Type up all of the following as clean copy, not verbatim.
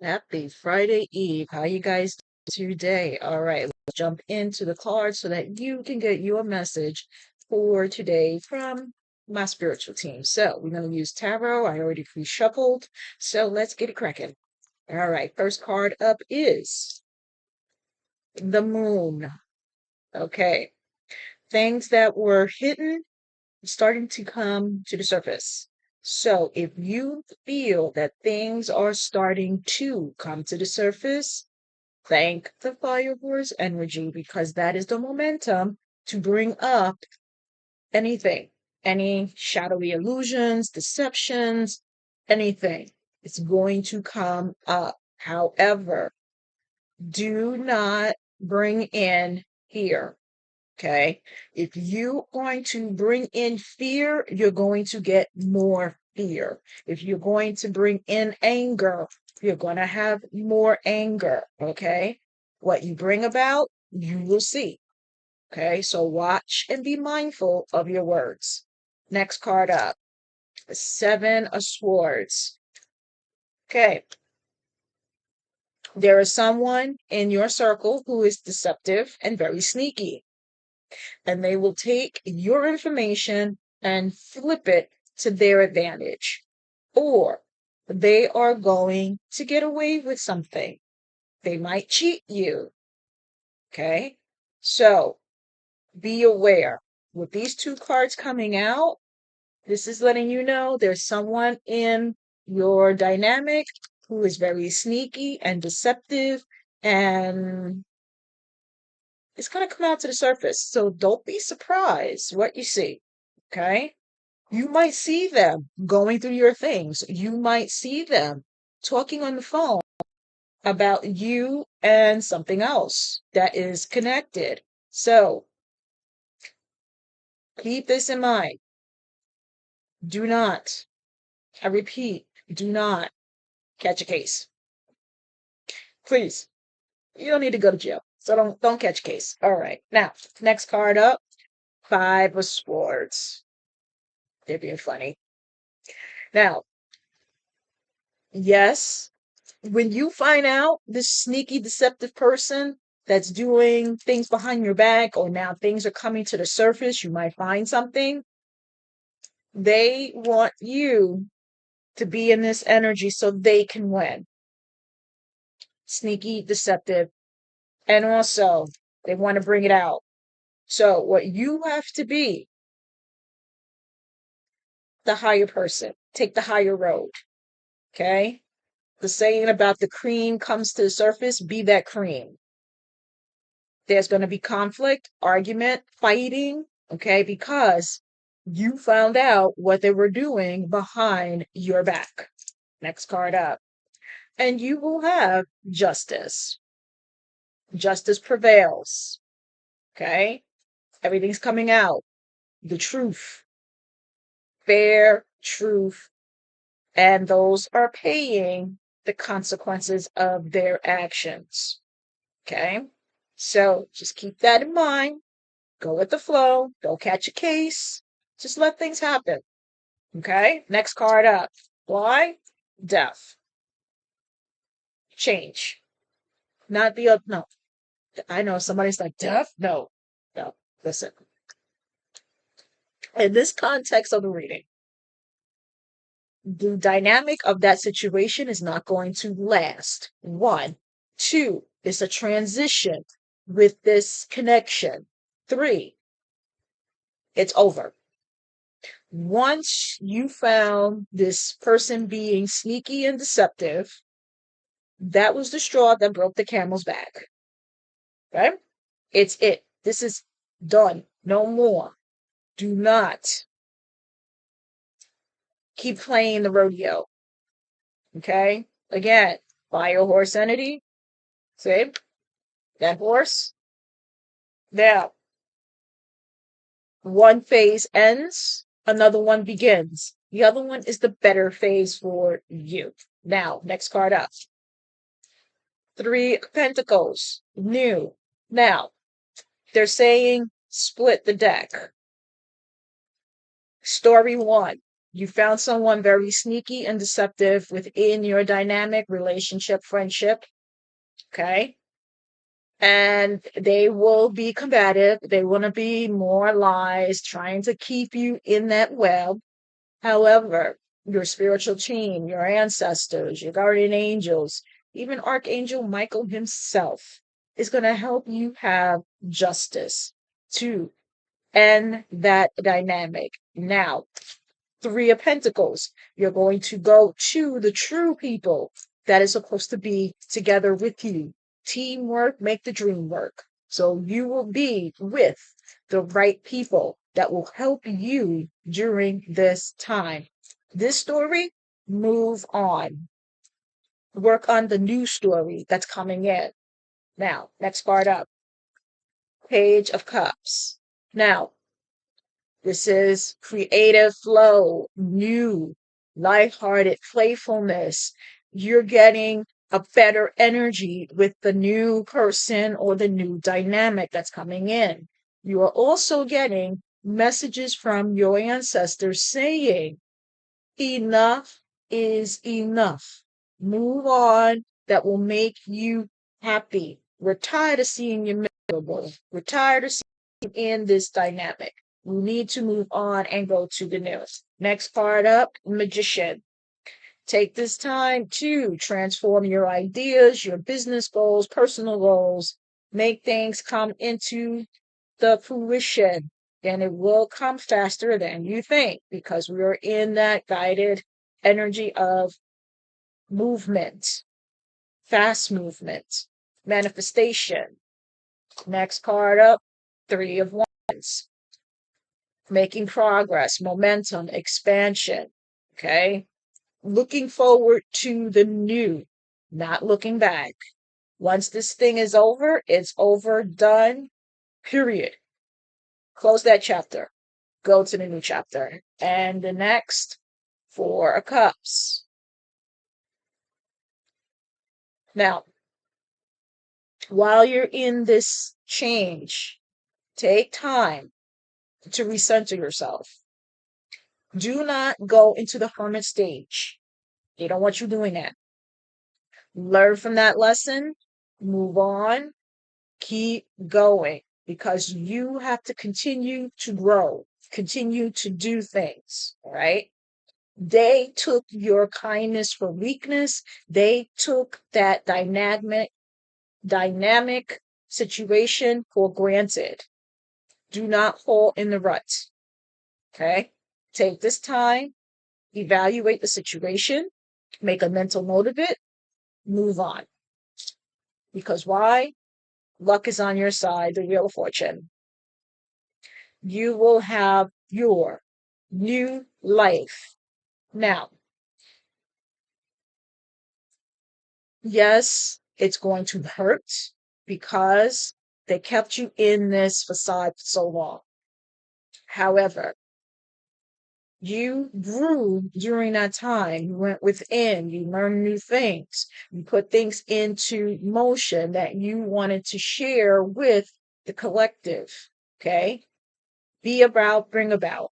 Happy Friday Eve. How you guys doing today? All right, let's jump into the cards so that you can get your message for today from my spiritual team. So we're going to use tarot. I already pre-shuffled. So let's get it cracking. All right, first card up is the moon. Okay, things that were hidden starting to come to the surface. So if you feel that things are starting to come to the surface, thank the fire horse energy because that is the momentum to bring up anything, any shadowy illusions, deceptions, anything. It's going to come up. However, do not bring in fear. Okay. If you're going to bring in fear, you're going to get more fear. If you're going to bring in anger, you're going to have more anger. Okay. What you bring about, you will see. Okay. So watch and be mindful of your words. Next card up, the Seven of Swords. Okay. There is someone in your circle who is deceptive and very sneaky, and they will take your information and flip it to their advantage. Or they are going to get away with something. They might cheat you. Okay. So be aware. With these two cards coming out, this is letting you know there's someone in your dynamic who is very sneaky and deceptive, and it's going to come out to the surface. So don't be surprised what you see. Okay. You might see them going through your things. You might see them talking on the phone about you and something else that is connected. So keep this in mind. Do not, I repeat, do not catch a case. Please. You don't need to go to jail. So don't catch a case. All right. Now, next card up, Five of Swords. They're being funny. Now, yes, when you find out this sneaky, deceptive person that's doing things behind your back, or now things are coming to the surface, you might find something. They want you to be in this energy so they can win. Sneaky, deceptive, and also they want to bring it out. So what you have to be, the higher person, take the higher road. Okay. The saying about the cream comes to the surface, be that cream. There's going to be conflict, argument, fighting, okay, because you found out what they were doing behind your back. Next card up. And you will have justice. Justice prevails, okay? Everything's coming out. The truth, fair truth, and those are paying the consequences of their actions, okay? So just keep that in mind. Go with the flow. Don't catch a case. Just let things happen. Okay. Next card up. Why? Death. Change. Not the other. No. I know somebody's like, death? No. No. Listen. In this context of the reading, the dynamic of that situation is not going to last. One. Two, it's a transition with this connection. Three, it's over. Once you found this person being sneaky and deceptive, that was the straw that broke the camel's back. Okay? It's it. This is done. No more. Do not keep playing the rodeo. Okay? Again, fire horse entity. See? That horse. Now, one phase ends, another one begins. The other one is the better phase for you. Now, next card up. Three of Pentacles, new. Now, they're saying split the deck. Story one. You found someone very sneaky and deceptive within your dynamic relationship, friendship, okay? And they will be combative. They want to be more lies, trying to keep you in that web. However, your spiritual team, your ancestors, your guardian angels, even Archangel Michael himself is going to help you have justice to end that dynamic. Now, Three of Pentacles, you're going to go to the true people that is supposed to be together with you. Teamwork make the dream work. So you will be with the right people that will help you during this time. This story, move on. Work on the new story that's coming in. Now, next part up. Page of Cups. Now, this is creative flow, new, lighthearted playfulness. You're getting a better energy with the new person or the new dynamic that's coming in. You are also getting messages from your ancestors saying, enough is enough. Move on. That will make you happy. We're tired of seeing you miserable. We're tired of seeing you in this dynamic. We need to move on and go to the news. Next part up, Magician. Take this time to transform your ideas, your business goals, personal goals. Make things come into the fruition, and it will come faster than you think because we are in that guided energy of movement, fast movement, manifestation. Next card up, Three of Wands. Making progress, momentum, expansion. Okay. Looking forward to the new, not looking back. Once this thing is over, it's over, done, period. Close that chapter. Go to the new chapter. And the next, Four of Cups. Now, while you're in this change, take time to recenter yourself. Do not go into the hermit stage. They don't want you doing that. Learn from that lesson, move on, keep going because you have to continue to grow, continue to do things, all right? They took your kindness for weakness. They took that dynamic situation for granted. Do not fall in the rut. Okay? Take this time, evaluate the situation, make a mental note of it, move on. Because why? Luck is on your side, the wheel of fortune. You will have your new life. Now, yes, it's going to hurt because they kept you in this facade for so long. However, you grew during that time. You went within, you learned new things, you put things into motion that you wanted to share with the collective. Okay? Be about, bring about.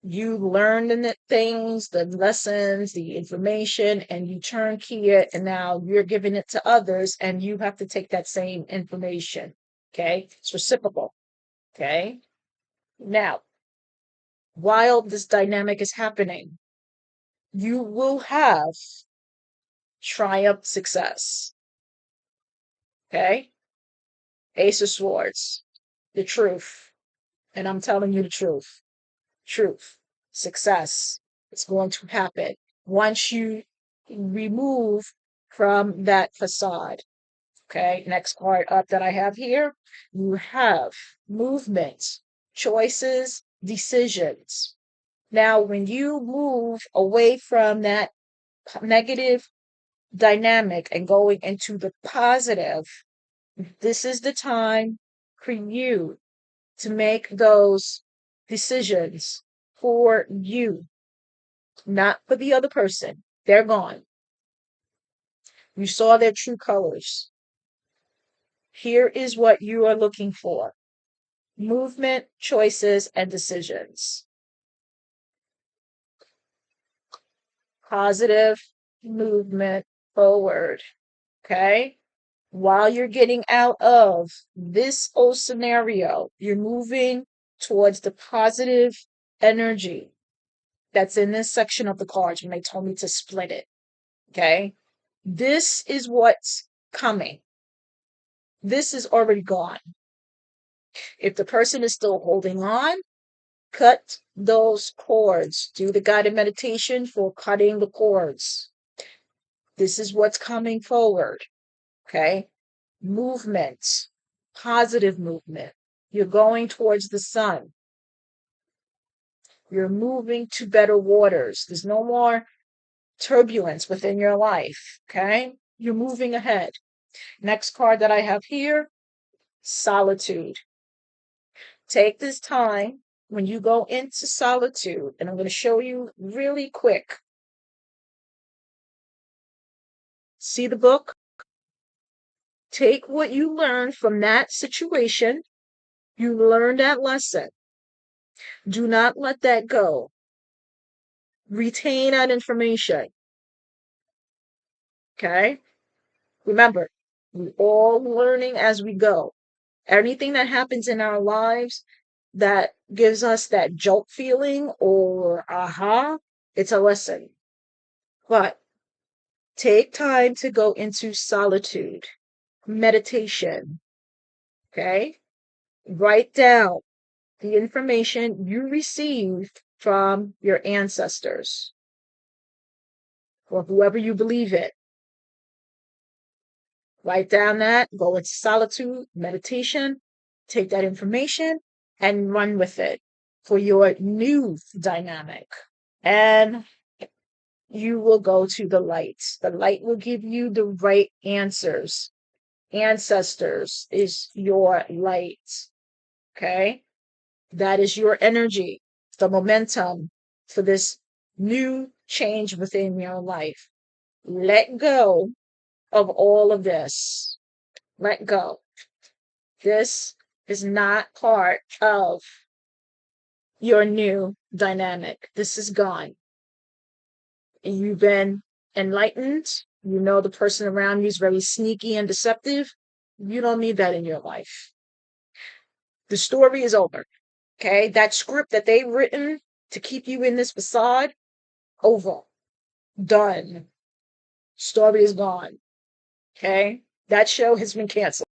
You learned the things, the lessons, the information, and you turnkey it, and now you're giving it to others, and you have to take that same information. Okay? It's reciprocal. Okay? Now, while this dynamic is happening, you will have triumph success. Okay? Ace of Swords, the truth. And I'm telling you the truth. Truth, success. It's going to happen once you remove from that facade. Okay, next card up that I have here, you have movement, choices, decisions. Now, when you move away from that negative dynamic and going into the positive, this is the time for you to make those decisions for you, not for the other person. They're gone. You saw their true colors. Here is what you are looking for: movement, choices, and decisions. positive movement forward. Okay. While you're getting out of this old scenario, you're moving towards the positive energy that's in this section of the cards when they told me to split it. Okay. This is what's coming. This is already gone. If the person is still holding on, cut those cords. Do the guided meditation for cutting the cords. This is what's coming forward. Okay. Movement, positive movement. You're going towards the sun. You're moving to better waters. There's no more turbulence within your life. Okay. You're moving ahead. Next card that I have here, solitude. Take this time when you go into solitude, and I'm going to show you really quick. See the book? Take what you learned from that situation. You learned that lesson. Do not let that go. Retain that information. Okay? Remember, we're all learning as we go. Anything that happens in our lives that gives us that jolt feeling or aha, it's a lesson. But take time to go into solitude, meditation. Okay? Write down the information you received from your ancestors or whoever you believe in. Write down that, go into solitude, meditation, take that information and run with it for your new dynamic. And you will go to the light. The light will give you the right answers. Ancestors is your light. Okay? That is your energy, the momentum for this new change within your life. Let go of all of this. Let go. This is not part of your new dynamic. This is gone. You've been enlightened. You know the person around you is very sneaky and deceptive. You don't need that in your life. The story is over. Okay? That script that they've written to keep you in this facade, over. Done. Story is gone. Okay? That show has been canceled.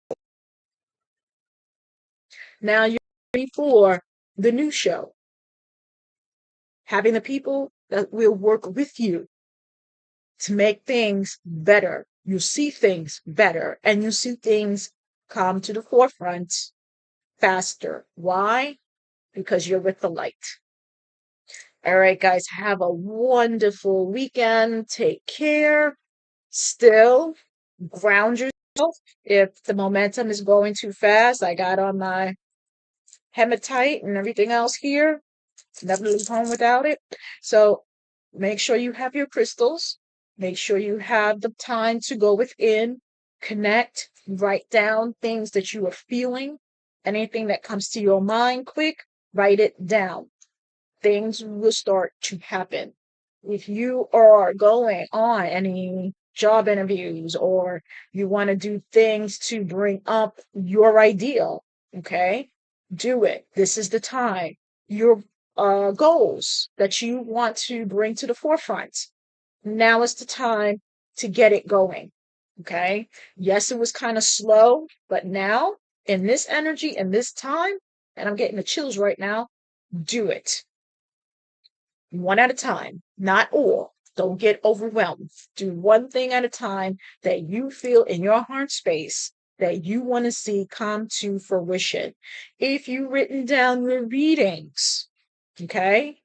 Now you're ready for the new show. Having the people that will work with you to make things better. You see things better and you see things come to the forefront faster. Why? Because you're with the light. All right, guys, have a wonderful weekend. Take care. Still ground yourself. If the momentum is going too fast, I got on my hematite and everything else here. Never leave home without it. So make sure you have your crystals. Make sure you have the time to go within, connect, write down things that you are feeling. Anything that comes to your mind quick, write it down. Things will start to happen. If you are going on any job interviews or you want to do things to bring up your ideal, okay, do it. This is the time. Your goals that you want to bring to the forefront. Now is the time to get it going. Okay. Yes, it was kind of slow, but now in this energy and this time, and I'm getting the chills right now, do it one at a time, not all. Don't get overwhelmed. Do one thing at a time that you feel in your heart space that you want to see come to fruition. If you've written down your readings, okay,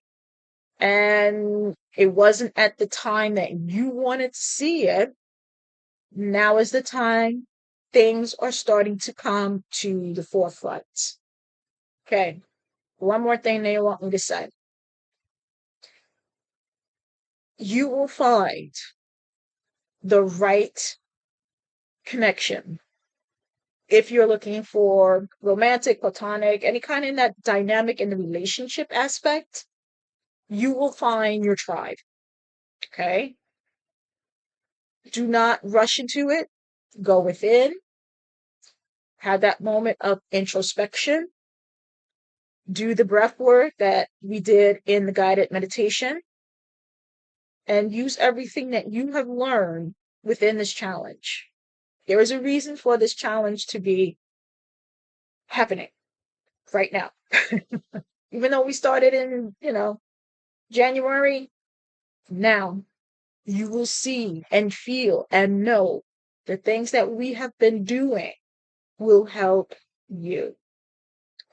and it wasn't at the time that you wanted to see it, now is the time things are starting to come to the forefront. Okay, one more thing they want me to say. You will find the right connection. If you're looking for romantic, platonic, any kind of that dynamic in the relationship aspect, you will find your tribe. Okay. Do not rush into it. Go within, have that moment of introspection, do the breath work that we did in the guided meditation, and use everything that you have learned within this challenge. There is a reason for this challenge to be happening right now. Even though we started in, January, now you will see and feel and know the things that we have been doing will help you.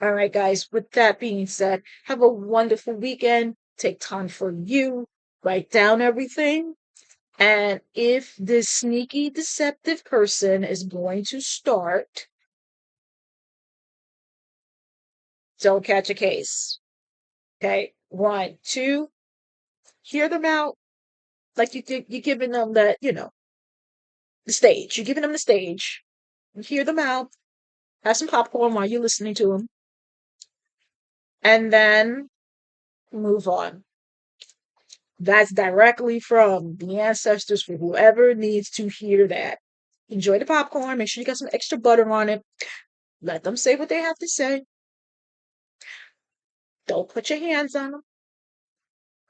All right, guys, with that being said, have a wonderful weekend. Take time for you, write down everything. And if this sneaky, deceptive person is going to start, don't catch a case. Okay, one, two, hear them out. Like you're giving them that, the stage. You're giving them the stage. You hear them out. Have some popcorn while you're listening to them. And then move on. That's directly from the ancestors for whoever needs to hear that. Enjoy the popcorn. Make sure you got some extra butter on it. Let them say what they have to say. Don't put your hands on them.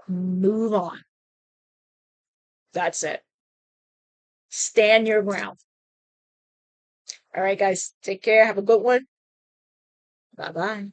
Move on. That's it. Stand your ground. All right, guys. Take care. Have a good one. Bye bye.